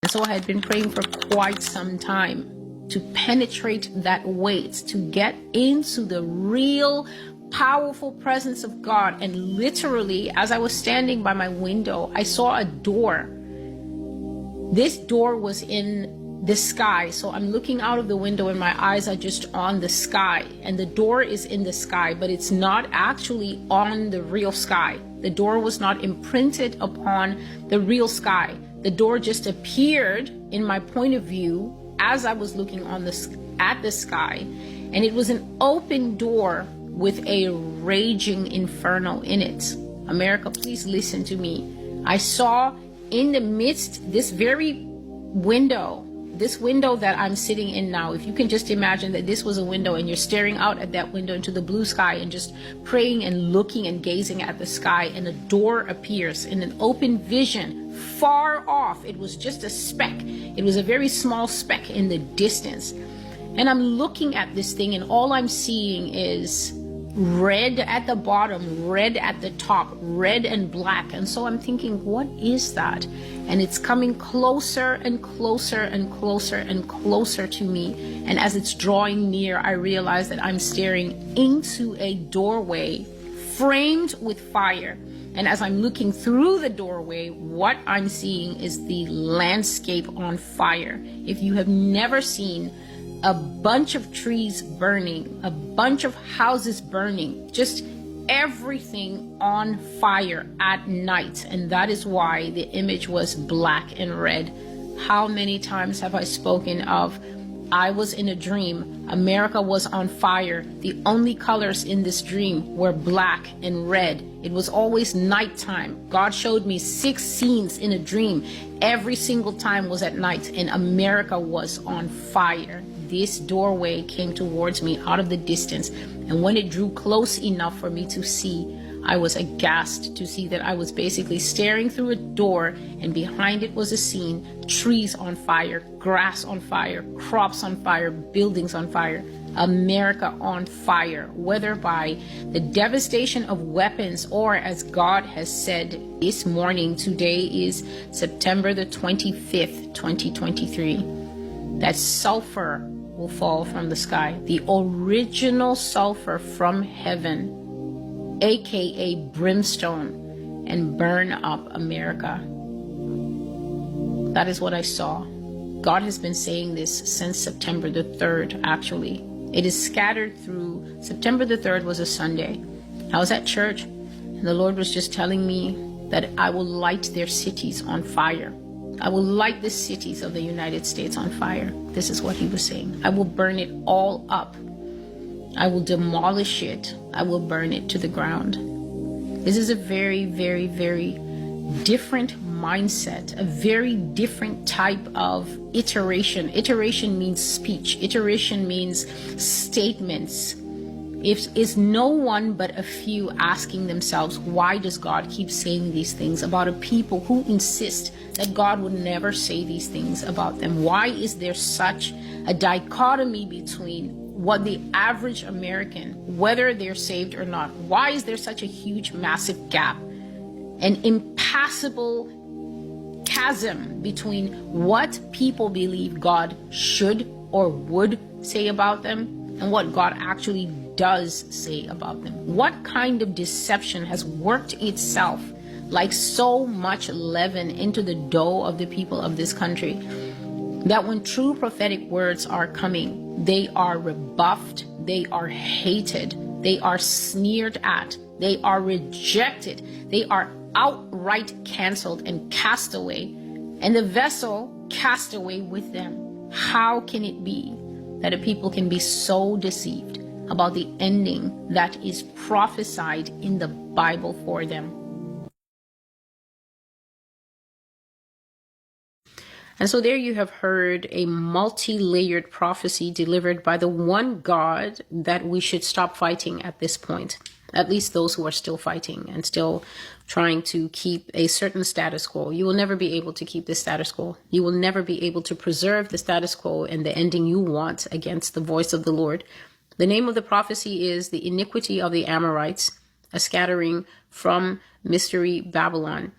And so I had been praying for quite some time to penetrate that weight, to get into the real powerful presence of God. And literally, as I was standing by my window, I saw a door. This door was in the sky. So I'm looking out of the window and my eyes are just on the sky. And the door is in the sky, but it's not actually on the real sky. The door was not imprinted upon the real sky. The door just appeared in my point of view as I was looking at the sky. And it was an open door with a raging inferno in it. America, please listen to me. I saw in the midst this very window, this window that I'm sitting in now. If you can just imagine that this was a window and you're staring out at that window into the blue sky and just praying and looking and gazing at the sky, and a door appears in an open vision far off. It was just a speck. It was a very small speck in the distance. And I'm looking at this thing and all I'm seeing is red at the bottom, red at the top, red and black. And so I'm thinking, what is that? And it's coming closer and closer and closer and closer to me. And as it's drawing near, I realize that I'm staring into a doorway framed with fire. And as I'm looking through the doorway, what I'm seeing is the landscape on fire. If you have never seen a bunch of trees burning, a bunch of houses burning, just everything on fire at night. And that is why the image was black and red. How many times have I spoken of, I was in a dream, America was on fire. The only colors in this dream were black and red. It was always nighttime. God showed me 6 scenes in a dream. Every single time was at night, and America was on fire. This doorway came towards me out of the distance, and when it drew close enough for me to see, I was aghast to see that I was basically staring through a door, and behind it was a scene: trees on fire, grass on fire, crops on fire, buildings on fire, America on fire, whether by the devastation of weapons or, as God has said this morning, today is September the 25th, 2023, that sulfur will fall from the sky, the original sulfur from heaven, aka brimstone, and burn up America. That is what I saw. God has been saying this since September the 3rd, actually. It is scattered through. September the 3rd was a Sunday. I was at church, and the Lord was just telling me that I will light their cities on fire. I will light the cities of the United States on fire. This is what he was saying. I will burn it all up. I will demolish it. I will burn it to the ground. This is a very, very, very different mindset, a very different type of iteration. Iteration means speech. Iteration means statements. It's no one but a few asking themselves, why does God keep saying these things about a people who insist that God would never say these things about them? Why is there such a dichotomy between what the average American, whether they're saved or not, why is there such a huge, massive gap, an impassable chasm between what people believe God should or would say about them and what God actually does say about them? What kind of deception has worked itself like so much leaven into the dough of the people of this country, that when true prophetic words are coming, they are rebuffed, they are hated, they are sneered at, they are rejected, they are outright canceled and cast away, and the vessel cast away with them? How can it be that a people can be so deceived about the ending that is prophesied in the Bible for them? And so there you have heard a multi-layered prophecy delivered by the one God that we should stop fighting at this point. At least those who are still fighting and still trying to keep a certain status quo. You will never be able to keep the status quo. You will never be able to preserve the status quo and the ending you want against the voice of the Lord. The name of the prophecy is The Iniquity of the Amorites, a scattering from Mystery Babylon.